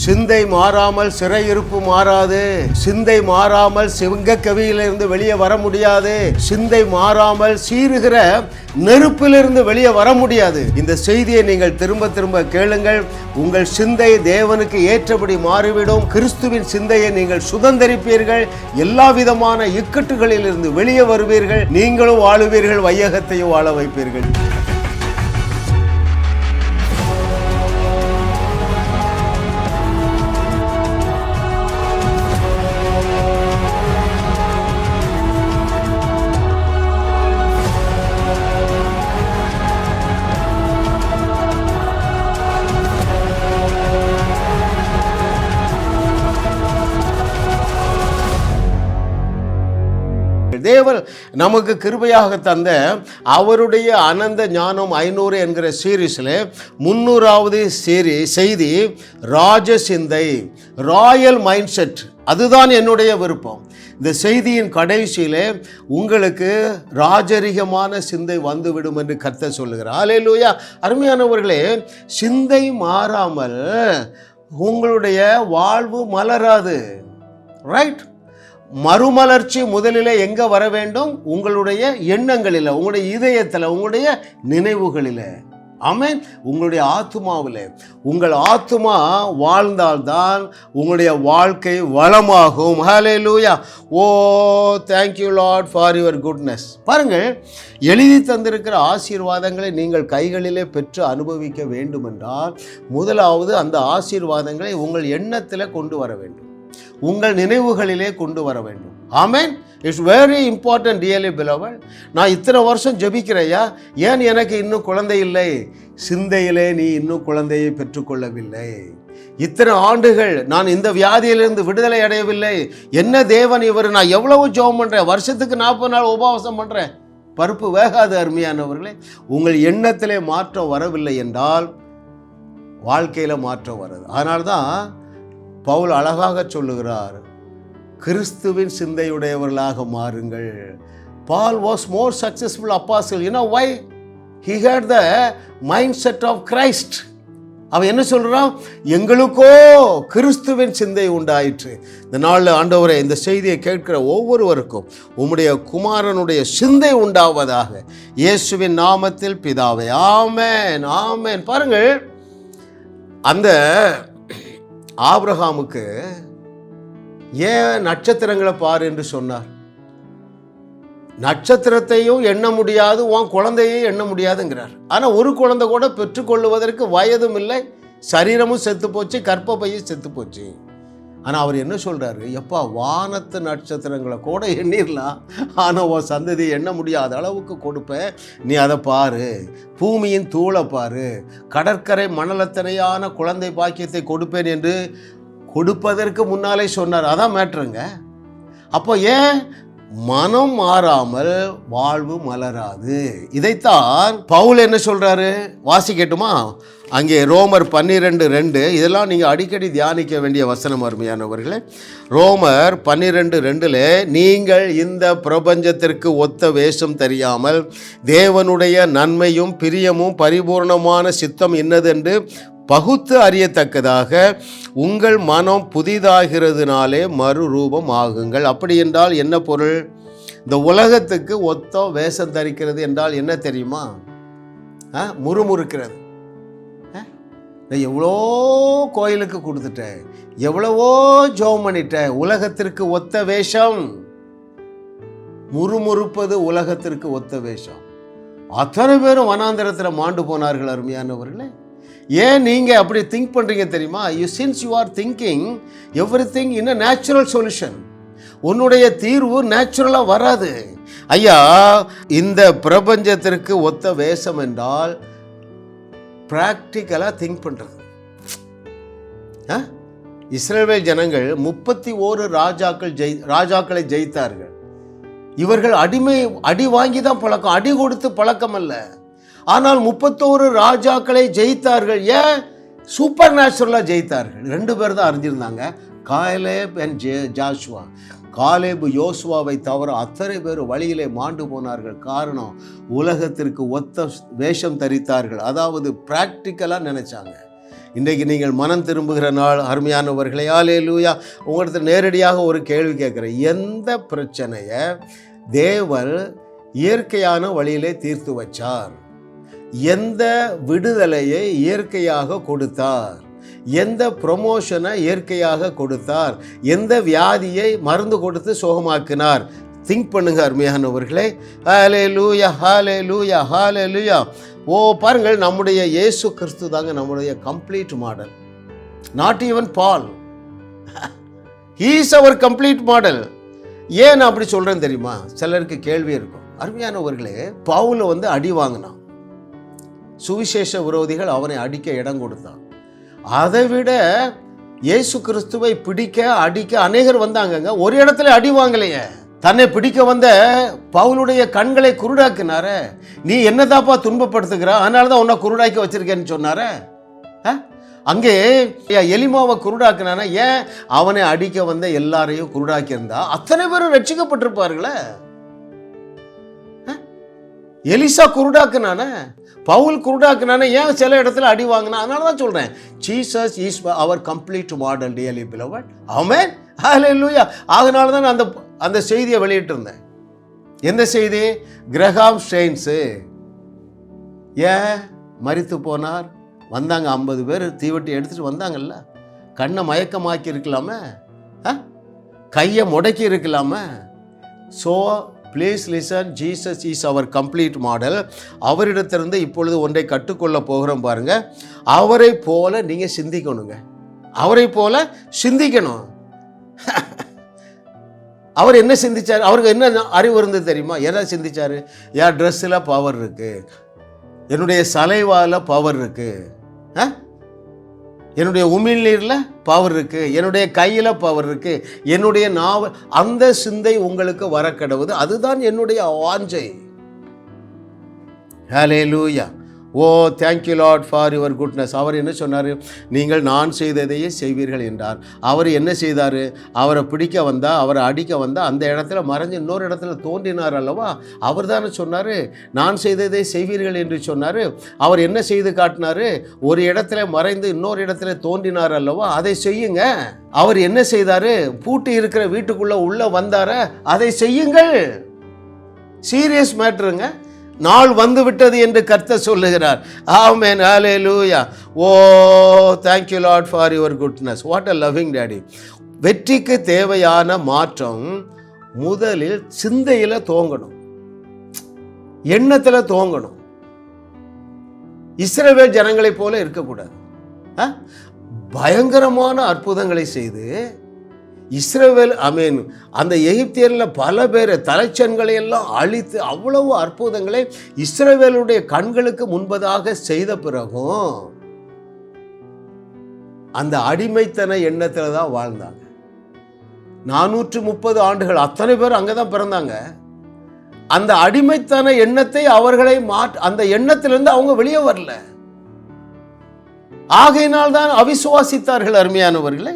சிந்தை மாறாமல் சிறையிருப்பு மாறாது. சிந்தை மாறாமல் சிங்கக்கவியிலிருந்து வெளியே வர முடியாது. சிந்தை மாறாமல் சீறுகிற நெருப்பிலிருந்து வெளியே வர முடியாது. இந்த செய்தியை நீங்கள் திரும்ப திரும்ப கேளுங்கள். உங்கள் சிந்தை தேவனுக்கு ஏற்றபடி மாறிவிடும். கிறிஸ்துவின் சிந்தையை நீங்கள் சுதந்தரிப்பீர்கள். எல்லா விதமான இக்கட்டுகளில் இருந்து வெளியே வருவீர்கள். நீங்களும் வாழுவீர்கள், வையகத்தையும் வாழ வைப்பீர்கள். தேவன் நமக்கு கிருபையாக தந்த அவருடைய அனந்த ஞானம் 500 என்கிற சீரீஸில் 300வது செய்தி ராஜசிந்தை, ராயல் மைண்ட் செட். அதுதான் என்னுடைய விருப்பம். இந்த செய்தியின் கடைசியில் உங்களுக்கு ராஜரிகமான சிந்தை வந்துவிடும் என்று கர்த்தர் சொல்லுகிறார். அல்லேலூயா. அருமையானவர்களே, சிந்தை மாறாமல் உங்களுடைய வாழ்வு மலராது. ரைட்? மறுமலர்ச்சி முதலில் எங்கே வர வேண்டும்? உங்களுடைய எண்ணங்களில், உங்களுடைய இதயத்தில், உங்களுடைய நினைவுகளில். ஆமென். உங்களுடைய ஆத்துமாவில். உங்கள் ஆத்துமா வாழ்ந்தால்தான் உங்களுடைய வாழ்க்கை வளமாகும். Hallelujah. Oh thank you Lord for your goodness. பாருங்கள், எழுதி தந்திருக்கிற ஆசீர்வாதங்களை நீங்கள் கைகளிலே பெற்று அனுபவிக்க வேண்டுமென்றால் முதலாவது அந்த ஆசீர்வாதங்களை உங்கள் எண்ணத்தில் கொண்டு வர வேண்டும், உங்கள் நினைவுகளிலே கொண்டு வர வேண்டும். Amen. It's very important really beloved. நான் இத்தனை வருஷம் ஜெபிக்கிறையா, ஏன் எனக்கு இன்னும் குழந்தை இல்லை? சிந்தையிலே நீ இன்னும் குழந்தையை பெற்றுக்கொள்ளவில்லை. இத்தனை ஆண்டுகள் நான் இந்த வியாதியிலிருந்து விடுதலை அடையவில்லை. என்ன தேவன் இவர், நான் எவ்வளவு ஜெபம் பண்ணுறேன், வருஷத்துக்கு 40 நாள் உபவாசம் பண்ணுறேன். பருப்பு வேகாது. அருமையானவர்களே, உங்கள் எண்ணத்திலே மாற்றம் வரவில்லை என்றால் வாழ்க்கையில் மாற்றம் வருது. அதனால்தான் பவுல் அழகாக சொல்லுகிறார், கிறிஸ்துவின் சிந்தையுடையவர்களாக மாறுங்கள். Paul was more successful apostle. You know why? He had the mindset of Christ. அவன் என்ன சொல்றான்? எங்களுக்கோ கிறிஸ்துவின் சிந்தை உண்டாயிற்று. இந்த நாளில் ஆண்டவரே, இந்த செய்தியை கேட்கிற ஒவ்வொருவருக்கும் உம்முடைய குமாரனுடைய சிந்தை உண்டாவதாக, இயேசுவின் நாமத்தில் பிதாவே. ஆமென், ஆமென். பாருங்கள், அந்த ஆபிரகாமுக்கு ஏன் நட்சத்திரங்களை பாரு என்று சொன்னார்? நட்சத்திரத்தையும் எண்ண முடியாது, உன் குழந்தையும் எண்ண முடியாதுங்கிறார். ஆனால் ஒரு குழந்தை கூட பெற்றுக்கொள்வதற்கு வயதும் இல்லை, சரீரமும் செத்து போச்சு, கற்பப்பையும் செத்து போச்சு. ஆனால் அவர் என்ன சொல்கிறாரு? எப்பா, வானத்து நட்சத்திரங்களை கூட எண்ணிடலாம், ஆனால் உன் சந்ததி எண்ண முடியாத அளவுக்கு கொடுப்பேன், நீ அதை பாரு. பூமியின் தூளை பாரு, கடற்கரை மணலத்தனையான குழந்தை பாக்கியத்தை கொடுப்பேன் என்று கொடுப்பதற்கு முன்னாலே சொன்னார். அதான் மேட்ருங்க. அப்போ ஏன் மனம் மாறாமல் வாழ்வு மலராது? இதைத்தான் பவுல் என்ன சொல்றாரு? வாசிக்கட்டுமா? அங்கே ரோமர் 12:2. இதெல்லாம் நீங்கள் அடிக்கடி தியானிக்க வேண்டிய வசனம் அருமையானவர்களே. ரோமர் 12:2, நீங்கள் இந்த பிரபஞ்சத்திற்கு ஒத்த வேஷம் தெரியாமல் தேவனுடைய நன்மையும் பிரியமும் பரிபூர்ணமான சித்தம் இன்னதென்று பகுத்து அறியத்தக்கதாக உங்கள் மனம் புதிதாகிறதுனாலே மறுரூபம் ஆகுங்கள். அப்படி என்றால் என்ன பொருள்? இந்த உலகத்துக்கு ஒத்த வேஷம் தரிக்கிறது என்றால் என்ன தெரியுமா? முறுமுறுக்கிறது. நான் எவ்வளோ கோயிலுக்கு கொடுத்துட்டேன், எவ்வளவோ ஜெபம் பண்ணிட்டேன், உலகத்திற்கு ஒத்த வேஷம். முறுமுறுப்பது உலகத்திற்கு ஒத்த வேஷம். அத்தனை பேரும் வனாந்தரத்தில் மாண்டு போனார்கள் அருமையானவர்களே. ஏன் நீங்கள் அப்படி திங்க் பண்ணுறீங்க தெரியுமா? Since you are thinking everything in a natural solution. உன்னுடைய தீர்வு நேச்சுரலாக வராது. ஐயா, இந்த பிரபஞ்சத்திற்கு ஒத்த வேஷம் என்றால் ப்ராக்டிக்கலாக திங்க் பண்ணுறது. இஸ்ரவேல் ஜனங்கள் 31 ராஜாக்களை ஜெயித்தார்கள். இவர்கள் அடி வாங்கி தான் பழக்கம், அடி கொடுத்து பழக்கம் அல்ல. ஆனால் 31 ராஜாக்களை ஜெயித்தார்கள். ஏன்? சூப்பர் நேச்சுரலாக ஜெயித்தார்கள். 2 பேர் தான் அறிஞ்சிருந்தாங்க, காலேப் அண்ட் ஜாஷுவா. காலேபு யோசுவாவை தவிர அத்தனை பேர் வழியிலே மாண்டு போனார்கள். காரணம், உலகத்திற்கு ஒத்த வேஷம் தரித்தார்கள். அதாவது பிராக்டிக்கலாக நினைச்சாங்க. இன்றைக்கு நீங்கள் மனம் திரும்புகிற நாள். அருமையானவர்களே, அல்லேலூயா. உங்களிடத்து நேரடியாக ஒரு கேள்வி கேட்குறேன். எந்த பிரச்சனையை தேவன் இயற்கையான வழியிலே தீர்த்து வச்சார்? எந்த விடுதலையை இயற்கையாக கொடுத்தார்? எந்த ப்ரொமோஷனை இயற்கையாக கொடுத்தார்? எந்த வியாதியை மருந்து கொடுத்து சுகமாக்கினார்? திங்க் பண்ணுங்க அருமையானவர்களே. ஹல்லேலூயா, ஹல்லேலூயா, ஹல்லேலூயா. பாருங்கள், நம்முடைய இயேசு கிறிஸ்து தாங்க நம்முடைய complete model. Not even Paul, he is our complete model. ஏன் நான் அப்படி சொல்றேன் தெரியுமா? சிலருக்கு கேள்வி இருக்கும். அருமையானவர்களே, பவுல் அடி வாங்கினான். சுவிசேஷ விரோதிகள் அவனை அடிக்க இடம் கொடுத்தான். அதை விட இயேசு கிறிஸ்துவை பிடிக்க அடிக்க அநேகர் வந்தாங்கங்க. ஒரு இடத்துல அடி வாங்கலையே. தன்னை பிடிக்க வந்த பவுலுடைய கண்களை குருடாக்குனார. நீ என்னதாப்பா துன்பப்படுத்துகிற, அதனால தான் உன்னை குருடாக்கி வச்சிருக்கேன்னு சொன்னார. அங்கே எலிமாவை குருடாக்குனானா? ஏன்? அவனை அடிக்க வந்த எல்லாரையும் குருடாக்கி இருந்தா அத்தனை பேரும் ரட்சிக்கப்பட்டிருப்பார்களே. எலிசா குருடாக்குனானே, பவுல் குருடாக்குனானே, ஏன் சில இடத்துல அடி வாங்கினா? அதனால தான் சொல்றேன், Jesus is our complete model, dearly beloved. Amen, hallelujah. அதனால தான் நான் அந்த செய்தியை வெளியிட்டு இருந்தேன். எந்த செய்தி? கிரஹாம் ஸ்டெயின்ஸு ஏன் மரித்து போனார்? வந்தாங்க 50 பேர் தீவட்டி எடுத்துட்டு வந்தாங்கல்ல. கண்ணை மயக்கமாக்கி இருக்கலாமே, கையை முடக்கி இருக்கலாமே. So please listen, Jesus is our complete model. அவரிடத்திலிருந்து இப்பொழுது ஒன்றை கற்றுக்கொள்ள போகிறோம் பாருங்க. அவரை போல நீங்க சிந்திக்கணுங்க. அவரை போல சிந்திக்கணும். அவர் என்ன சிந்திச்சார்? அவருக்கு என்ன அறிவு இருந்தது தெரியுமா? என்ன சிந்திச்சாரு? என் ட்ரெஸ்ஸில் பவர் இருக்கு, என்னுடைய சலைவால பவர் இருக்கு, என்னுடைய உமிழ்நீரில் பவர் இருக்கு, என்னுடைய கையில் பவர் இருக்கு, என்னுடைய நாவல். அந்த சிந்தை உங்களுக்கு வர கடவுது. அதுதான் என்னுடைய வாஞ்சை. Hallelujah. Oh thank you Lord for your goodness. அவர் என்ன சொன்னார்? நீங்கள் நான் செய்ததையே செய்வீர்கள் என்றார். அவர் என்ன செய்தார்? அவரை பிடிக்க வந்தால், அவரை அடிக்க வந்தால் அந்த இடத்துல மறைஞ்சு இன்னொரு இடத்துல தோன்றினார் அல்லவா? அவர் தானே சொன்னார் நான் செய்ததை செய்வீர்கள் என்று சொன்னார். அவர் என்ன செய்து காட்டினார்? ஒரு இடத்துல மறைந்து இன்னொரு இடத்துல தோன்றினார் அல்லவா? அதை செய்யுங்க. அவர் என்ன செய்தார்? பூட்டி இருக்கிற வீட்டுக்குள்ளே உள்ளே வந்தார, அதை செய்யுங்கள். சீரியஸ் மேட்டருங்க. நாள் வந்து விட்டது என்று கர்த்தர் சொல்லுகிறார். ஆமென், hallelujah. O thank you Lord for your goodness. What a loving daddy. வெற்றிக்கு தேவையான மாற்றம் முதலில் சிந்தையில தோங்கணும், எண்ணத்துல தோங்கணும். இஸ்ரவேல் ஜனங்களைப் போல இருக்கக்கூடாது. பயங்கரமான அற்புதங்களை செய்து இஸ்ரவேல் அந்த எகிப்தியரில் பல பேரை தலைச்சன்களை எல்லாம் அழித்து அவ்வளவு அற்புதங்களை இஸ்ரவேலுடைய கண்களுக்கு முன்பதாக செய்த பிறகும் அந்த அடிமைத்தன எண்ணத்தில் தான் வாழ்ந்தாங்க. 430 ஆண்டுகள் அத்தனை பேர் அங்கதான் பிறந்தாங்க. அந்த அடிமைத்தன எண்ணத்தை அவர்களை அந்த எண்ணத்திலிருந்து அவங்க வெளியே வரல. ஆகையினால் தான் அவிசுவாசித்தார்கள். அருமையானவர்களே,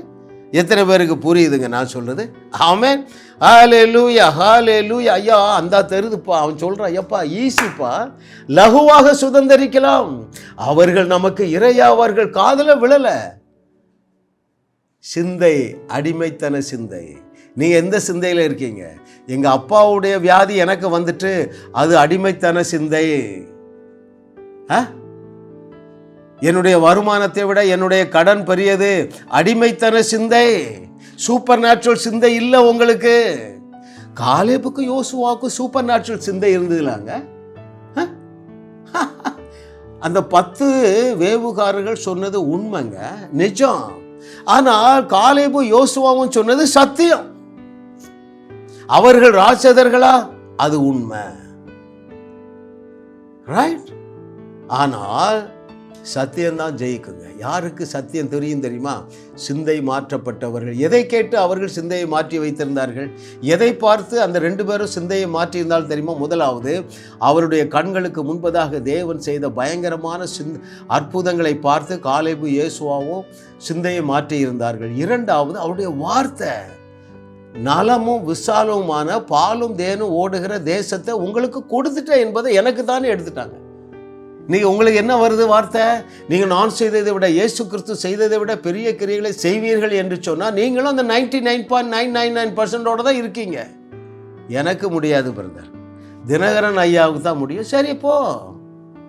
எத்தனை பேருக்கு புரியுதுங்க நான் சொல்றது? ஆமென், ஹல்லேலூயா, ஹல்லேலூயா. ஐயா அந்த தெரிதுப்பா, அவன் சொல்றான், ஐயப்பா ஈஸிப்பா, லகுவாக சுதந்தரிக்கலாம். அவர்கள் நமக்கு இறையாவார்கள். காதல விழல. சிந்தை அடிமைத்தன சிந்தை. நீங்க எந்த சிந்தையில இருக்கீங்க? எங்க அப்பாவுடைய வியாதி எனக்கு வந்துட்டு, அது அடிமைத்தன சிந்தை. என்னுடைய வருமானத்தை விட என்னுடைய கடன் பெரியது, அடிமைத்தன சிந்தை. சூப்பர் நேச்சுரல் சிந்தை இல்லை உங்களுக்கு. காலேபுக்கு யோசுவாவுக்கு சூப்பர் நேச்சுரல் சிந்தை இருந்ததுலாங்க. அந்த 10 வேவுகாரர்கள் சொன்னது உண்மைங்க, நிஜம். ஆனால் காலேபு யோசுவாவும் சொன்னது சத்தியம். அவர்கள் ராட்சதர்களா? அது உண்மை, ரைட். ஆனால் சத்தியம்தான் ஜெயிக்குங்க. யாருக்கு சத்தியம் தெரியும் தெரியுமா? சிந்தை மாற்றப்பட்டவர்கள். எதை கேட்டு அவர்கள் சிந்தையை மாற்றி வைத்திருந்தார்கள்? எதை பார்த்து அந்த 2 பேரும் சிந்தையை மாற்றியிருந்தால் தெரியுமா? முதலாவது, அவருடைய கண்களுக்கு முன்பதாக தேவன் செய்த பயங்கரமான அற்புதங்களை பார்த்து காலேபு யோசுவாவும் சிந்தையை மாற்றி இருந்தார்கள். இரண்டாவது, அவருடைய வார்த்தை, நலமும் விசாலமுமான பாலும் தேனும் ஓடுகிற தேசத்தை உங்களுக்கு கொடுத்துட்டேன் என்பதை எனக்கு தானே எடுத்துட்டாங்க. நீங்கள் உங்களுக்கு என்ன வருது வார்த்தை? நீங்கள் நான் செய்ததை விட இயேசு கிறிஸ்து செய்ததை விட பெரிய கிரியைகளை செய்வீர்கள் என்று சொன்னால் நீங்களும் அந்த 99.999% தான் இருக்கீங்க. எனக்கு முடியாது பிரதர், தினகரன் ஐயாவுக்கு தான் முடியும். சரி, போ,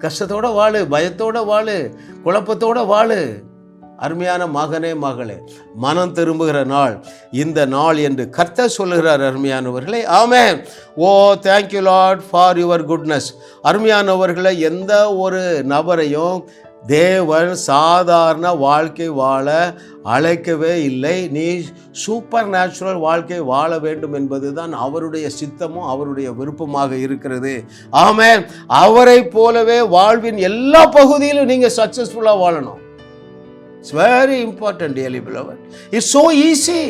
கஷ்டத்தோடு வாழு, பயத்தோடு வாழு, குழப்பத்தோடு வாழு. அருமையான மகனே மகளே, மனம் திரும்புகிற நாள் இந்த நாள் என்று கர்த்தர் சொல்லுகிறார். அருமையானவர்களே, amen. Oh thank you Lord for your goodness. அருமையானவர்களை, எந்த ஒரு நபரையும் தேவன் சாதாரண வாழ்க்கை வாழ அழைக்கவே இல்லை. நீ சூப்பர் நேச்சுரல் வாழ்க்கை வாழ வேண்டும் என்பது தான் அவருடைய சித்தமும் அவருடைய விருப்பமாக இருக்கிறது. ஆமென். அவரை போலவே வாழ்வின் எல்லா பகுதியிலும் நீங்கள் சக்ஸஸ்ஃபுல்லாக வாழணும். It's very important, dearly beloved. It's so easy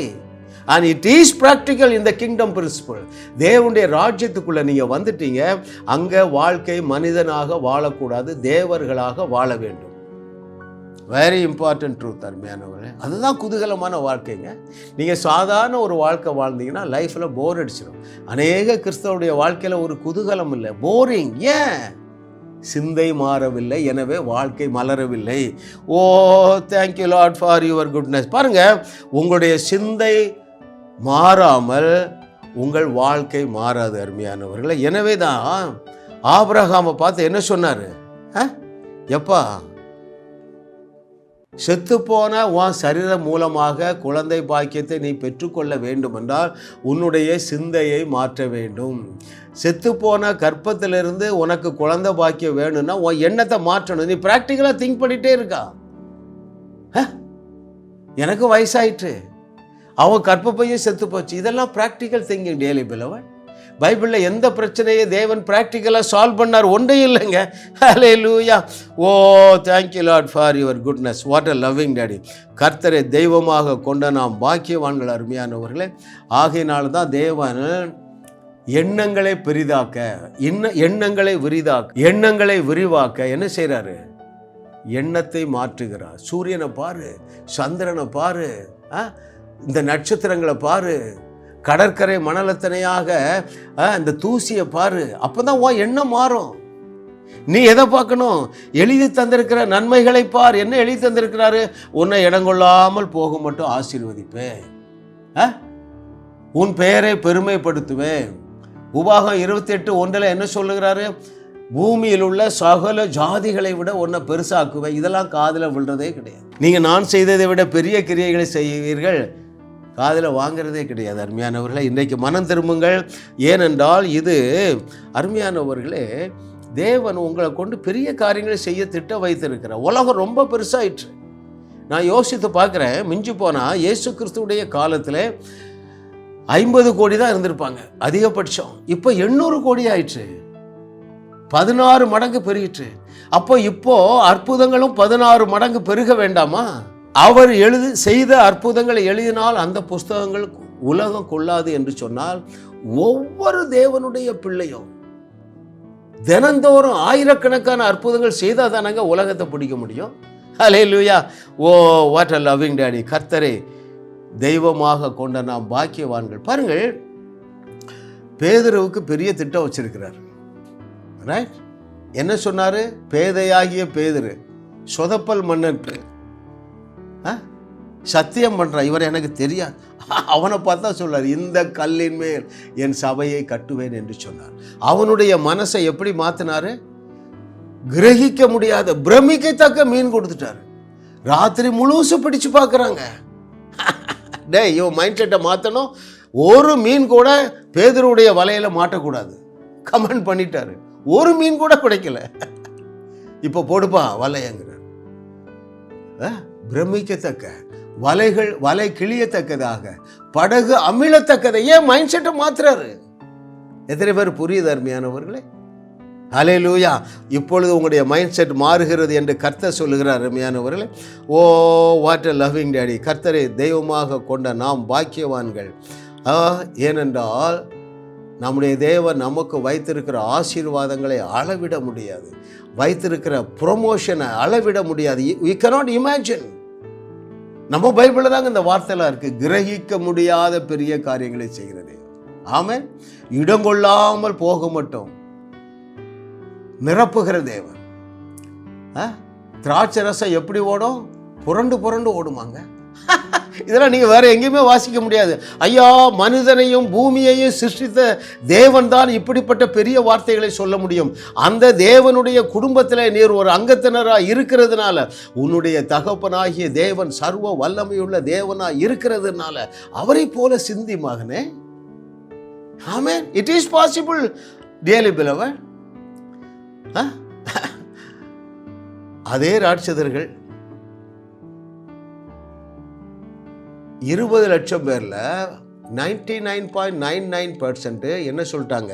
and it is practical in the kingdom principle. தேவனுடைய ராஜ்யத்துக்குள்ள நீங்க வந்துட்டீங்க. அங்க வாழ்க்கை மனிதனாக வாழக்கூடாது, தேவர்களாக வாழ வேண்டும். Very important truth. அருமையானவர்களே, அதுதான் குதூகலமான வாழ்க்கைங்க. நீங்கள் சாதாரண ஒரு வாழ்க்கை வாழ்ந்தீங்கன்னா லைஃப்பில் போர் அடிச்சிடும். அநேக கிறிஸ்தவருடைய வாழ்க்கையில் ஒரு குதூகலம் இல்லை, போரிங். ஏன்? சிந்தை மாறவில்லை, எனவே வாழ்க்கை மலரவில்லை. Oh thank you Lord for your goodness. பாருங்க, உங்களுடைய சிந்தை மாறாமல் உங்கள் வாழ்க்கை மாறாது. அருமையானவர்களை, எனவே தான் ஆபிரகாமை பார்த்து என்ன சொன்னார்? எப்பா, செத்துப்போன உன் சரீரம் மூலமாக குழந்தை பாக்கியத்தை நீ பெற்றுக்கொள்ள வேண்டும் என்றால் உன்னுடைய சிந்தையை மாற்ற வேண்டும். செத்துப்போன கர்ப்பத்திலிருந்து உனக்கு குழந்தை பாக்கியம் வேணும்னா உன் எண்ணத்தை மாற்றணும். நீ ப்ராக்டிக்கலாக திங்க் பண்ணிகிட்டே இருக்கா? எனக்கு வயசாயிட்டு, அவன் கர்ப்பப்பையும் செத்து போச்சு. இதெல்லாம் ப்ராக்டிக்கல் திங்கிங், டெய்லி பிலவட். பைபிளில் எந்த பிரச்சனையை தேவன் ப்ராக்டிக்கலாக சால்வ் பண்ணார்? ஒன்றையும் இல்லைங்க. Hallelujah. Oh thank you Lord for your goodness. What a loving daddy. கர்த்தரை தெய்வமாக கொண்ட நாம் பாக்கியவான்கள். அருமையானவர்களே, ஆகையினால தான் தேவன் எண்ணங்களை பெரிதாக்க, எண்ணங்களை விரிவாக்க என்ன செய்கிறாரு? எண்ணத்தை மாற்றுகிறார். சூரியனை பாரு, சந்திரனை பாரு, இந்த நட்சத்திரங்களை பாரு, கடற்கரை மணலத்தனையாக இந்த தூசியை பாரு. அப்போதான் உன் எண்ணம் மாறும். நீ எதை பார்க்கணும்? எழுதி தந்திருக்கிற நன்மைகளை பார். என்ன எழுதி தந்திருக்கிறாரு? உன்னை இடங்கொள்ளாமல் போக மட்டும் ஆசீர்வதிப்பேன், உன் பெயரை பெருமைப்படுத்துவேன். உபாகம் 28:1 என்ன சொல்லுகிறாரு? பூமியில் உள்ள சகல ஜாதிகளை விட உன்னை பெருசாக்குவேன். இதெல்லாம் காதில் விழுறதே கிடையாது. நீங்கள் நான் செய்ததை விட பெரிய கிரியைகளை செய்வீர்கள், காதில் வாங்கிறதே கிடையாது. அருமையானவர்களே, இன்றைக்கு மனம் திரும்புங்கள். ஏனென்றால் இது அருமையானவர்களே, தேவன் உங்களை கொண்டு பெரிய காரியங்களை செய்ய திட்ட வைத்திருக்கிறார். உலகம் ரொம்ப பெருசாயிற்று. நான் யோசித்து பார்க்குறேன், மிஞ்சி போனால் இயேசு கிறிஸ்துவுடைய காலத்தில் 50 கோடி தான் இருந்திருப்பாங்க அதிகபட்சம். இப்போ 800 கோடி ஆயிடுச்சு, 16 மடங்கு பெருகிட்டு. அப்போ இப்போ அற்புதங்களும் 16 மடங்கு பெருக வேண்டாமா? அவர் செய்த அற்புதங்களை எழுதினால் அந்த புஸ்தகங்கள் உலகம் கொள்ளாது என்று சொன்னால், ஒவ்வொரு தேவனுடைய பிள்ளையும் தினந்தோறும் ஆயிரக்கணக்கான அற்புதங்கள் செய்தால் தானங்க உலகத்தை பிடிக்க முடியும். Hallelujah. Oh what a loving daddy. கர்த்தரை தெய்வமாக கொண்ட நாம் பாக்கியவான்கள். பாருங்கள், பேதுருவுக்கு பெரிய திட்டம் வச்சிருக்கிறார். ரைட்? என்ன சொன்னாரு? பேதையாகிய பேதுரு சொதப்பல் மன்னன் சத்தியம் பண்றான், இவர் எனக்கு தெரியாது. அவனை பார்த்தா சொல்றார், இந்த கல்லின் மேல் என் சபையை கட்டுவேன் என்று சொன்னார். அவனுடைய மனசை எப்படி மாத்தினாரு? கிரகிக்க முடியாத, பிரமிக்கத்தக்க மீன் கொடுத்துட்டாரு. ராத்திரி முழுசு பிடிச்சு பார்க்குறாங்க. டே, இவன் மைண்ட் செட்டை மாற்றணும். ஒரு மீன் கூட பேதுருடைய வலையில் மாட்டக்கூடாது. கமெண்ட் பண்ணிட்டாரு. ஒரு மீன் கூட கிடைக்கல. இப்போ போடுப்பா வலையங்கிறார். பிரமிக்கத்தக்க வலை கிழியத்தக்கதாக, படகு அமிழத்தக்கதை. ஏன் மைண்ட் செட்டை மாத்துறாரு? எத்தனை பேர் புரியுது அருமையானவர்களே? ஹல்லேலூயா. இப்பொழுது உங்களுடைய மைண்ட் செட் மாறுகிறது என்று கர்த்தர் சொல்லுகிறார். அருமையானவர்களே, oh what a loving daddy. கர்த்தரை தெய்வமாக கொண்ட நாம் பாக்கியவான்கள். ஏனென்றால் நம்முடைய தேவன் நமக்கு வைத்திருக்கிற ஆசீர்வாதங்களை அளவிட முடியாது, வைத்திருக்கிற ப்ரொமோஷனை அளவிட முடியாது. You cannot imagine. நம்ம பைபிளில் தாங்க இந்த வார்த்தைலாம் இருக்கு. கிரகிக்க முடியாத பெரிய காரியங்களை செய்கிறது. ஆமென். இடங்கொள்ளாமல் போக மட்டும் நிரப்புகிற தேவன். திராட்சை ரசம் எப்படி ஓடும்? புரண்டு புரண்டு ஓடுமாங்க. இதெல்லாம் நீங்கள் வேற எங்கேயுமே வாசிக்க முடியாது. ஐயா, மனிதனையும் பூமியையும் சிருஷ்டித்த தேவன் தான் இப்படிப்பட்ட பெரிய வார்த்தைகளை சொல்ல முடியும். அந்த தேவனுடைய குடும்பத்தில் நீர் ஒரு அங்கத்தினராக இருக்கிறதுனால, உன்னுடைய தகப்பனாகிய தேவன் சர்வ வல்லமையுள்ள தேவனாக இருக்கிறதுனால அவரை போல சிந்தி மகனே. Amen. It is possible dearly beloved. அதே ராட்சதர்கள் 20 லட்சம் பேரில் 99.99% என்ன சொல்லிட்டாங்க?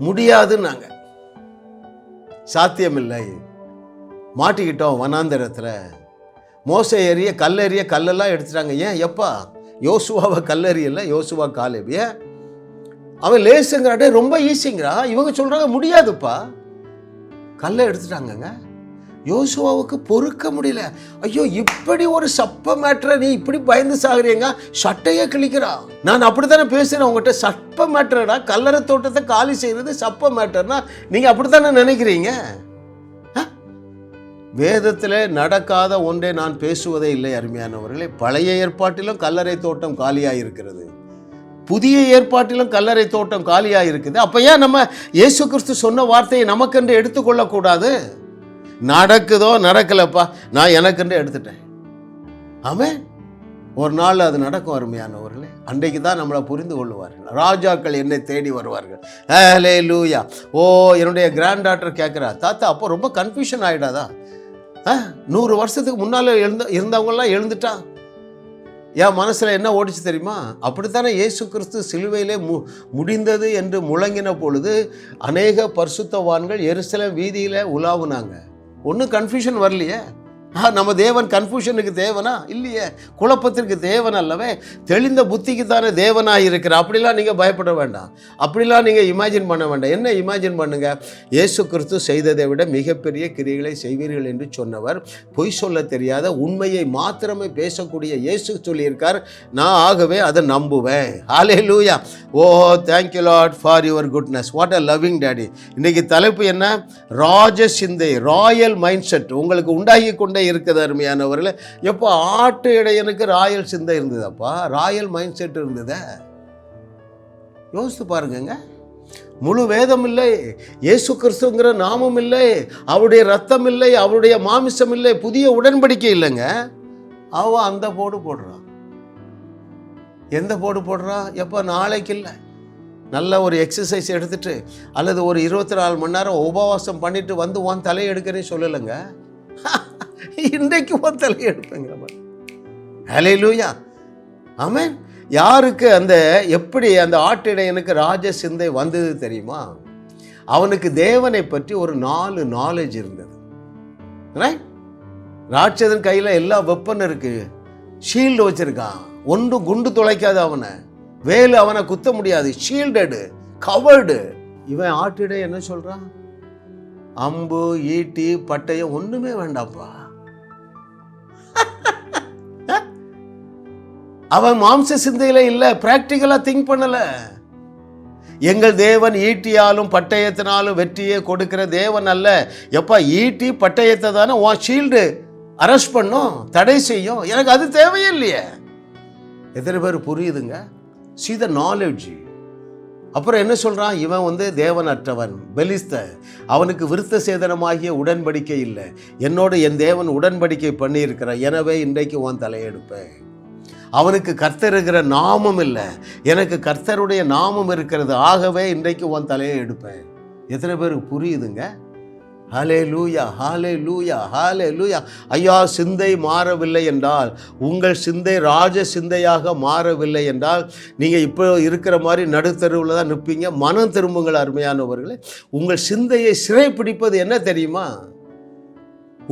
முடியாதுன்னாங்க, சாத்தியமில்லை, மாட்டிக்கிட்டோம் வனாந்தரத்தில். மோசே ஏறிய கல்லெல்லாம் எடுத்துட்டாங்க. ஏன்? எப்பா? யோசுவாவை கல்லெறியல, யோசுவா காலேபிய அவன் லேசுங்கிறாடே, ரொம்ப ஈஸிங்கிறா. இவங்க சொல்கிறாங்க முடியாதுப்பா, கல்லை எடுத்துட்டாங்கங்க. யோசுவாவுக்கு பொறுக்க முடியல. ஐயோ, இப்படி ஒரு சப்ப மேட்டரை நீ இப்படி பயந்து சாகுறீங்க, சட்டையே கிழிக்கிறா. நான் அப்படித்தானே பேசுகிறேன் உங்கள்கிட்ட. சப்ப மேட்டரடா, கல்லறை தோட்டத்தை காலி செய்கிறது சப்ப மேட்டர்னா நீங்கள் அப்படித்தானே நினைக்கிறீங்க. வேதத்தில் நடக்காத ஒன்றை நான் பேசுவதே இல்லை அருமையானவர்களே. பழைய ஏற்பாட்டிலும் கல்லறை தோட்டம் காலியாக இருக்கிறது, புதிய ஏற்பாட்டிலும் கல்லறை தோட்டம் காலியாக இருக்குது. அப்போ ஏன் நம்ம இயேசு கிறிஸ்து சொன்ன வார்த்தையை நமக்கென்று எடுத்துக்கொள்ளக்கூடாது? நடக்குதோ நடக்கலப்பா, நான் எனக்கென்று எடுத்துட்டேன். ஆமென். ஒரு நாள் அது நடக்கும் அருமையானவர்களே. அன்றைக்கு தான் நம்மளை புரிந்து கொள்ளுவார்கள். ராஜாக்கள் என்னை தேடி வருவார்கள். ஹல்லேலூயா. ஓ, என்னுடைய கிராண்ட் டாட்டர் கேட்குறா, தாத்தா அப்போ ரொம்ப கன்ஃபியூஷன் ஆகிடாதா? 100 வருஷத்துக்கு முன்னால் இருந்தவங்களாம் எழுந்துட்டா. என் மனசில் என்ன ஓடிச்சு தெரியுமா? அப்படித்தானே இயேசு கிறிஸ்து சிலுவையிலே முடிந்தது என்று முழங்கின பொழுது அநேக பரிசுத்தவான்கள் எருசலேம் வீதியில் உலாவுனாங்க. ஒன்றும் கன்ஃபியூஷன் வரலையே. நம்ம தேவன் கன்ஃபியூஷனுக்கு தேவனா? இல்லையே. குழப்பத்திற்கு தேவன் அல்லவே, தெளிந்த புத்திக்கு தானே தேவனாக இருக்கிறார். அப்படிலாம் நீங்கள் பயப்பட வேண்டாம், அப்படிலாம் நீங்கள் இமேஜின் பண்ண வேண்டாம். என்ன இமேஜின் பண்ணுங்க? இயேசு கிறிஸ்து செய்ததை விட மிகப்பெரிய கிரியைகளை செய்வீர்கள் என்று சொன்னவர், பொய் சொல்ல தெரியாத உண்மையை மாத்திரமே பேசக்கூடிய இயேசு சொல்லியிருக்கார். நான் ஆகவே அதை நம்புவேன். Hallelujah. Oh, thank you Lord for your goodness. What a loving daddy. இன்னைக்கு தலைப்பு என்ன? ராஜ சிந்தை, ராயல் மைண்ட் செட் உங்களுக்கு உண்டாகி கொண்டே இருக்குது அருமையானவர்களே. எப்போ ஆட்டு இடையனுக்கு ராயல் சிந்தை இருந்ததப்பா, ராயல் மைண்ட் செட் இருந்ததா? யோசித்து பாருங்க. முழு வேதம் இல்லை, இயேசு கிறிஸ்துங்கிற நாமம் இல்லை, அவருடைய ரத்தம் இல்லை, அவருடைய மாமிசம் இல்லை, புதிய உடன்படிக்கை இல்லைங்க. அவன் அந்த போடு போடுறான். எந்த போடு போடுறான்? எப்போ? நாளைக்கு இல்லை, நல்ல ஒரு எக்ஸசைஸ் எடுத்துட்டு அல்லது ஒரு 24 மணி நேரம் உபவாசம் பண்ணிட்டு வந்து உன் தலையை எடுக்கிறேன்னு சொல்லலைங்க. இன்றைக்கு உன் தலையை எடுப்பேங்கிற மாதிரி. ஹல்லேலூயா. ஆமென். யாருக்கு அந்த எப்படி அந்த ஆட்டிடையனுக்கு ராஜ சிந்தை வந்தது தெரியுமா? அவனுக்கு தேவனை பற்றி ஒரு 4 நாலேஜ் இருந்தது. ரைட்? ராட்சதன் கையில் எல்லா வெப்பன் இருக்கு, ஷீல்டு வச்சிருக்கான், ஒன்றும் குண்டு துளைக்காது, அவனை வேலு அவனை குத்த முடியாது, ஷீல்டடு, கவர்டு. இவன் ஆட்டிடை என்ன சொல்றான்? அம்பு, ஈட்டி, பட்டயம் ஒண்ணுமே வேண்டாப்பா. அவன் மாம்ச சிந்தையில இல்லை, பிராக்டிக்கலா திங்க் பண்ணல. எங்கள் தேவன் ஈட்டியாலும் பட்டயத்தினாலும் வெற்றியை கொடுக்கிற தேவன் அல்ல. எப்பா, ஈட்டி பட்டயத்தை தானே உன் ஷீல்டு அரெஸ்ட் பண்ணும், தடை செய்யும். எனக்கு அது தேவையே இல்லையே. எத்தனை பேர் புரியுதுங்க? See the knowledge. அப்புறம் என்ன சொல்கிறான்? இவன் தேவனற்றவன், பெலிஸ்த, அவனுக்கு விருத்த சேதனமாகிய உடன்படிக்கை இல்லை, என்னோடு என் தேவன் உடன்படிக்கை பண்ணியிருக்கிறான், எனவே இன்றைக்கு உன் தலையெடுப்பேன். அவனுக்கு கர்த்தர் இருக்கிற நாமம் இல்லை, எனக்கு கர்த்தருடைய நாமம் இருக்கிறது, ஆகவே இன்றைக்கு உன் தலையை எடுப்பேன். எத்தனை பேருக்கு புரியுதுங்க? ஹல்லேலூயா, ஹல்லேலூயா, ஹல்லேலூயா. ஐயா, சிந்தை மாறவில்லை என்றால், உங்கள் சிந்தை ராஜ சிந்தையாக மாறவில்லை என்றால், நீங்கள் இப்போ இருக்கிற மாதிரி நடுத்தருவில் தான் நிற்பீங்க. மனம் திரும்புங்கள் அருமையானவர்களே. உங்கள் சிந்தையை சிறைப்பிடிப்பது என்ன தெரியுமா?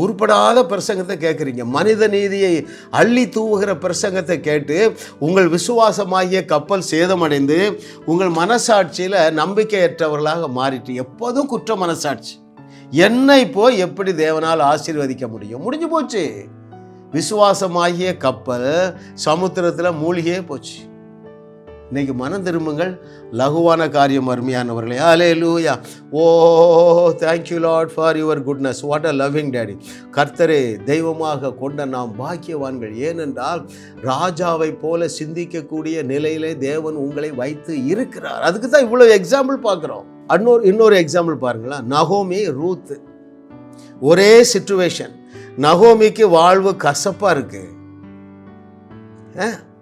உருப்படாத பிரசங்கத்தை கேட்குறீங்க, மனித நீதியை அள்ளி தூவுகிற பிரசங்கத்தை கேட்டு உங்கள் விசுவாசமாகிய கப்பல் சேதமடைந்து உங்கள் மனசாட்சியில் நம்பிக்கையற்றவர்களாக மாறிட்டு, எப்போதும் குற்ற மனசாட்சி. என்னை போய் எப்படி தேவனால் ஆசீர்வதிக்க முடியும்? முடிஞ்சு போச்சு. விசுவாசமாகிய கப்பல் சமுத்திரத்தில் மூழ்கியே போச்சு. இன்னைக்கு மனம் திரும்புங்கள், லகுவான காரியம் அருமையானவர்களே. Hallelujah. Oh thank you Lord for your goodness. What a loving daddy. கர்த்தரை தெய்வமாக கொண்ட நாம் பாக்கியவான்கள். ஏனென்றால் ராஜாவை போல சிந்திக்கக்கூடிய நிலையிலே தேவன் உங்களை வைத்து இருக்கிறார். அதுக்கு தான் இவ்வளோ எக்ஸாம்பிள் பார்க்குறோம். இன்னொரு எக்ஸாம்பிள் பாருங்களேன். நகோமி, ரூத், ஒரே சிச்சுவேஷன். நகோமிக்கு வாழ்வு கசப்பாக இருக்கு,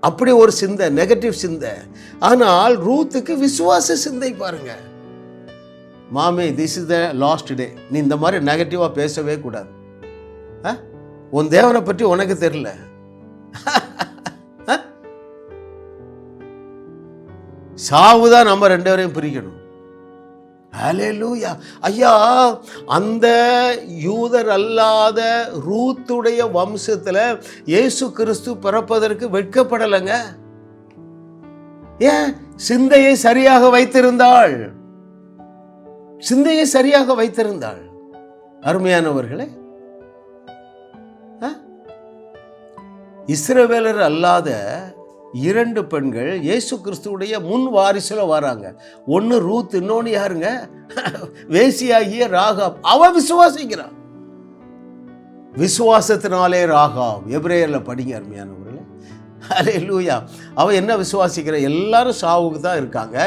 அப்படி ஒரு சிந்தை, நெகட்டிவ் சிந்தை. ஆனால் ரூத்துக்கு விசுவாச சிந்தை பாருங்க. மாமி, this is the last day. நீ இந்த மாதிரி நெகட்டிவாக பேசவே கூடாது. உன் தேவனை பற்றி உனக்கு தெரியல. சாவுதான் நம்ம ரெண்டு பேரையும் பிரிக்கணும். ஹல்லேலூயா. ஐயா, அந்த யூதர் அல்லாத ரூத்துடைய வம்சத்தில் இயேசு கிறிஸ்து பிறப்பதற்கு வெட்கப்படலைங்க. ஏன்? சிந்தையை சரியாக வைத்திருந்தாள். சிந்தையை சரியாக வைத்திருந்தாள். அருமையானவர்களே, இஸ்ரவேலர் அல்லாத 2 பெண்கள் இயேசு கிறிஸ்துவுடைய முன் வாரிசுல வராங்க. ஒன்று ரூத், இன்னொன்று யாருங்க? வேசியாகிய ராகாப். அவ விசுவாசிக்கிறான். விசுவாசத்தினாலே ராகாப். எபிரேயர்ல படிங்க அருமையானவர்களே. ஹல்லேலூயா. அவ என்ன விசுவாசிக்கிற? எல்லாரும் சாவுக்கு தான் இருக்காங்க,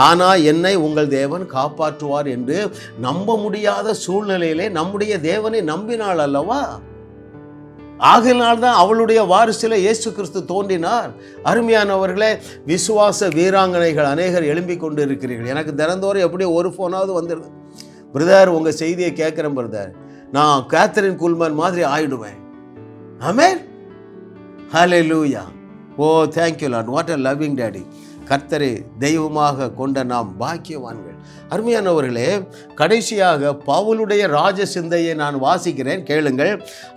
ஆனால் என்னை உங்கள் தேவன் காப்பாற்றுவார் என்று நம்ப முடியாத சூழ்நிலையிலே நம்முடைய தேவனை நம்பினாள் அல்லவா? ஆகினால்தான் அவளுடைய வாரிசில் இயேசு கிறிஸ்து தோன்றினார். அருமையானவர்களே, விசுவாச வீராங்கனைகள் அநேகர் எழும்பிக் கொண்டு இருக்கிறீர்கள். எனக்கு தினந்தோறும் எப்படி ஒரு ஃபோனாவது வந்துடுது. பிரதர், உங்கள் செய்தியை கேட்குறேன் பிரதர், நான் கேத்தரின் குல்மன் மாதிரி ஆயிடுவேன். Amen. Hallelujah. Oh thank you Lord. What a loving daddy. கர்த்தரை தெய்வமாக கொண்ட நாம் பாக்கியவான்கள். அருமையானவர்களே, கடைசியாக பவுலுடைய ராஜ சிந்தையை நான் வாசிக்கிறேன், கேளுங்கள்.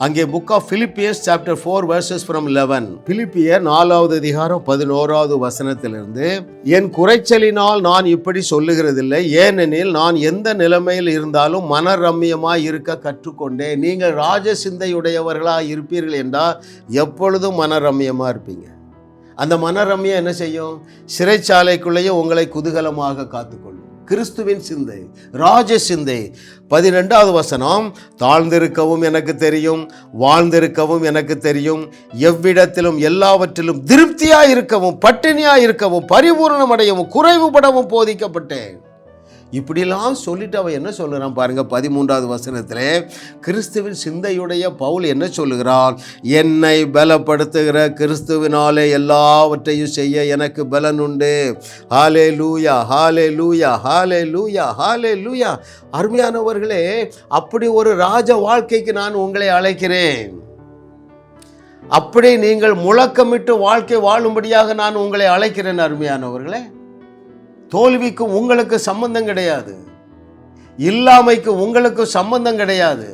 அங்கே book of Philippians chapter 4 verses from 11. பிலிப்பியர் 4வது அதிகாரம் 11வது வசனத்திலிருந்து, என் குறைச்சலினால் நான் இப்படி சொல்லுகிறதில்லை, ஏனெனில் நான் எந்த நிலைமையில் இருந்தாலும் மனரம்யமாய் இருக்க கற்றுக்கொண்டேன். நீங்கள் ராஜ சிந்தையுடையவர்களாக இருப்பீர்கள் என்றால் எப்பொழுதும் மனரம்யமாக இருப்பீங்க. அந்த மனரம்யம் என்ன செய்யும்? சிறைச்சாலைக்குள்ளேயே உங்களை குதூகலமாக காத்துக்கொள்ளும். கிறிஸ்துவின் சிந்தை, ராஜ சிந்தை. 12வது வசனம், தாழ்ந்திருக்கவும் எனக்கு தெரியும், வாழ்ந்திருக்கவும் எனக்கு தெரியும், எவ்விடத்திலும் எல்லாவற்றிலும் திருப்தியாக இருக்கவும், பட்டினியாக இருக்கவும், பரிபூர்ணம் அடையவும், குறைவுபடவும் போதிக்கப்பட்டேன். இப்படிலாம் சொல்லிட்டு அவன் என்ன சொல்லுறான் பாருங்க. 13வது வசனத்திலே கிறிஸ்துவின் சிந்தையுடைய பவுல் என்ன சொல்லுகிறான்? என்னை பலப்படுத்துகிற கிறிஸ்துவினாலே எல்லாவற்றையும் செய்ய எனக்கு பலன் உண்டு. ஹல்லேலூயா, ஹல்லேலூயா, ஹல்லேலூயா, ஹல்லேலூயா. அருமையானவர்களே, அப்படி ஒரு ராஜ வாழ்க்கைக்கு நான் உங்களை அழைக்கிறேன். அப்படி நீங்கள் முழக்கமிட்டு வாழ்க்கை வாழும்படியாக நான் உங்களை அழைக்கிறேன். அருமையானவர்களே, தோல்விக்கும் உங்களுக்கு சம்பந்தம் கிடையாது, இல்லாமைக்கும் உங்களுக்கு சம்பந்தம் கிடையாது,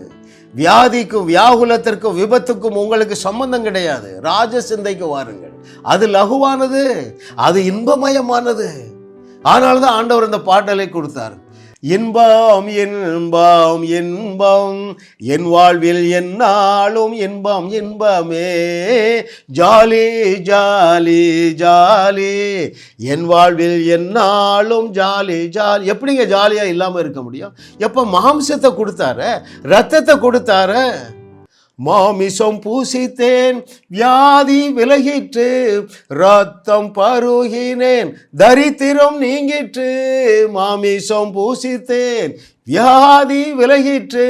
வியாதிக்கும் வியாகுலத்திற்கும் விபத்துக்கும் உங்களுக்கு சம்பந்தம் கிடையாது. ராஜ சிந்தைக்கு வாருங்கள். அது லகுவானது, அது இன்பமயமானது. ஆனால்தான் ஆண்டவர் இந்த பாடலை கொடுத்தார். இன்பம் இன்பம் இன்பம் என் வாழ்வில் என்னாலும் இன்பம் இன்பமே, ஜாலி ஜாலி ஜாலி என் வாழ்வில் என்னாலும் ஜாலி ஜாலி. எப்படிங்க ஜாலியாக இல்லாமல் இருக்க முடியும்? எப்போ மாம்சத்தை கொடுத்தாரு, ரத்தத்தை கொடுத்தாரு, மாமிசம் பூசித்தேன், வியாதி விலகிற்று, ரத்தம் பருகினேன், தரித்திரம் நீங்கிற்று. மாமிசம் பூசித்தேன், வியாதி விலகிற்று,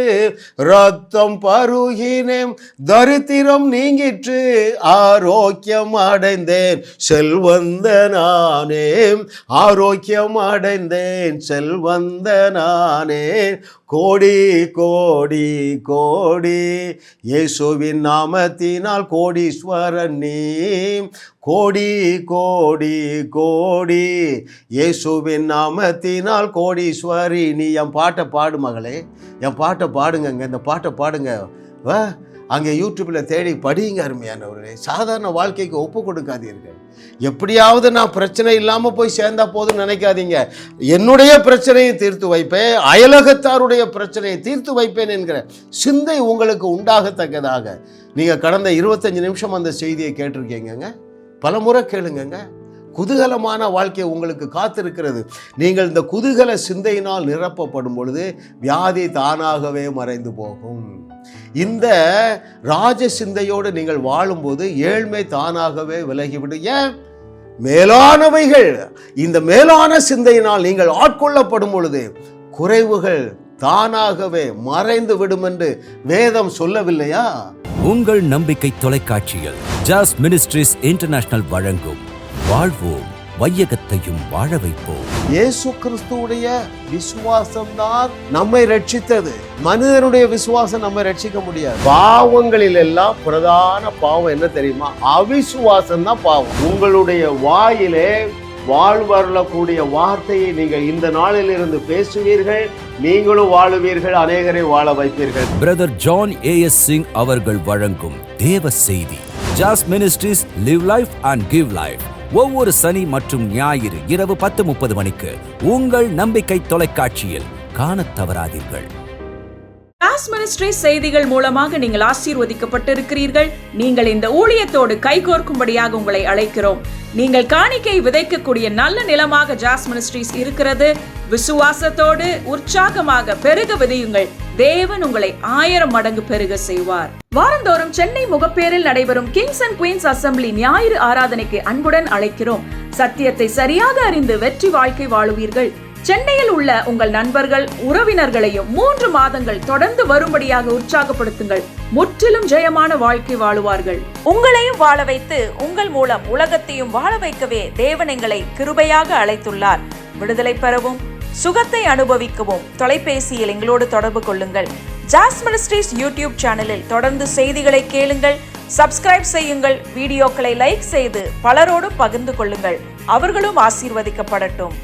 ரத்தம் பருகினேன், தரித்திரம் நீங்கிற்று, ஆரோக்கியம் அடைந்தேன், செல்வந்த நானே, ஆரோக்கியம் அடைந்தேன், செல்வந்த நானே. கோடி கோடி கோடி இயேசுவின் நாமத்தினால் கோடீஸ்வரன் நீ, கோடி கோடி கோடி இயேசுவின் நாமத்தினால் கோடீஸ்வரி நீ. என் பாட்டை பாடு மகளே, என் பாட்டை பாடுங்க. இந்த பாட்டை பாடுங்க. அங்கே யூடியூப்பில் தேடி படியுங்க. அருமையானவர்களே, சாதாரண வாழ்க்கைக்கு ஒப்பு கொடுக்காதீர்கள். எப்படியாவது நான் பிரச்சனை இல்லாமல் போய் சேர்ந்தா போதும் நினைக்காதீங்க. என்னுடைய பிரச்சனையை தீர்த்து வைப்பேன், அயலகத்தாருடைய பிரச்சனையை தீர்த்து வைப்பேன் என்கிற சிந்தை உங்களுக்கு உண்டாகத்தக்கதாக. நீங்கள் கடந்த 25 நிமிஷம் அந்த செய்தியை கேட்டிருக்கீங்க. பல முறை கேளுங்க. குதூகலமான வாழ்க்கை உங்களுக்கு காத்திருக்கிறது. நீங்கள் இந்த குதூகல சிந்தையினால் நிரப்பப்படும் பொழுது வியாதி தானாகவே மறைந்து போகும். இந்த ராஜ சிந்தையோடு நீங்கள் வாழும்போது ஏழ்மை தானாகவே விலகிவிடும். ஏன்? மேலானவைகள். இந்த மேலான சிந்தையினால் நீங்கள் ஆட்கொள்ளப்படும் பொழுது குறைவுகள் தானாகவே மறைந்து விடும் என்று வேதம் சொல்லவில்லையா? உங்கள் நம்பிக்கை தொலைக்காட்சியில் ஜாஸ் மினிஸ்ட்ரீஸ் இன்டர்நேஷனல் வழங்கும் வாழ்வோம் வையகத்தையும் வாழ வைப்போம். இயேசு கிறிஸ்துவுடைய விசுவாசம் தான் நம்மை ரட்சித்தது. மனிதனுடைய விசுவாசம் நம்மை ரட்சிக்க முடியாது. பாவங்களில் எல்லாம் பிரதான பாவம் என்ன தெரியுமா? அவிசுவாசம் தான் பாவம். உங்களுடைய வாயிலே வாழ்வருளக்கூடிய வார்த்தையை நீங்கள் இந்த நாளில் இருந்து பேசுவீர்கள், நீங்களும் வாழுவீர்கள், அநேகரை வாழ வைப்பீர்கள். Brother John A.S. சிங் அவர்கள் வழங்கும் தேவ செய்தி Jas ministries live life and give life ஒவ்வொரு சனி மற்றும் ஞாயிறு இரவு 10:30 மணிக்கு உங்கள் நம்பிக்கை தொலைக்காட்சியில் காணத் தவறாதீர்கள். ஜாஸ் மினிஸ்ட்ரீஸ் செய்திகள் மூலமாக நீங்கள் ஆசீர்வதிக்கப்பட்டிருக்கிறீர்கள். நீங்கள் இந்த ஊழியத்தோடு கைகோர்க்கும்படியாக உங்களை அழைக்கிறோம். நீங்கள் காணிக்கை விதைக்கக்கூடிய நல்ல நிலமாக ஜாஸ் மினிஸ்ட்ரீஸ் இருக்கிறது. விசுவாசத்தோடு உற்சாகமாக பெருக விதையுங்கள். தேவன் உங்களை 1000 மடங்கு பெருக செய்வார். வாரந்தோறும் சென்னை முகப்பேரில் நடைபெறும் கிங்ஸ் அண்ட் குயின்ஸ் அசெம்பிளி ஞாயிறு ஆராதனைக்கு அன்புடன் அழைக்கிறோம். சத்தியத்தை சரியாக அறிந்து வெற்றி வாழ்க்கை வாழுவீர்கள். சென்னையில் உள்ள உங்கள் நண்பர்கள் உறவினர்களையும் 3 மாதங்கள் தொடர்ந்து வரும்படியாக உற்சாகப்படுத்துங்கள். முற்றிலும் ஜெயமான வாழ்க்கை வாழுவார்கள். உங்களையும் வாழ வைத்து உங்கள் மூலம் உலகத்தையும் வாழ வைக்கவே தேவன் எங்களை கிருபையாக அழைத்துள்ளார். விடுதலை பெறவும் சுகத்தை அனுபவிக்கவும் தொலைபேசியில் எங்களோடு தொடர்பு கொள்ளுங்கள். ஜாஸ் மினிஸ்ட்ரீஸ் யூடியூப் சேனலில் தொடர்ந்து செய்திகளை கேளுங்கள். சப்ஸ்கிரைப் செய்யுங்கள். வீடியோக்களை லைக் செய்து பலரோடு பகிர்ந்து கொள்ளுங்கள். அவர்களும் ஆசீர்வதிக்கப்படட்டும்.